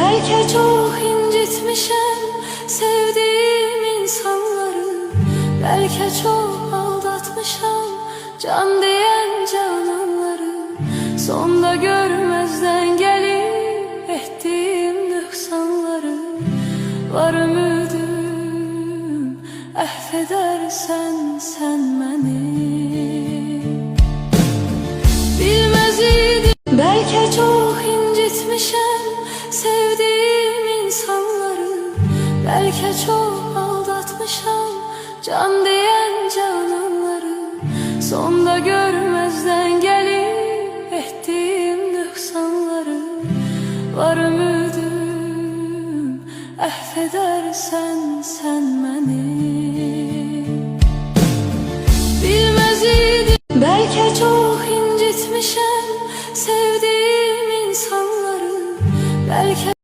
Belki çok incitmişim sevdiğim insanları, belki çok aldatmışım can diyen cananları. Sonda görmezden gelip ettiğim nüksanları, var ümidim affedersen sen beni. Bilmez idim belki çok incitmişim sevdiğim insanları, belki çok aldatmışım can diyen cananları. Sonda görmezden gelip ettiğim nüksanları, var ümidim affedersen sen beni. Bilmez idim belki çok incitmişim sevdiğim insanları, belki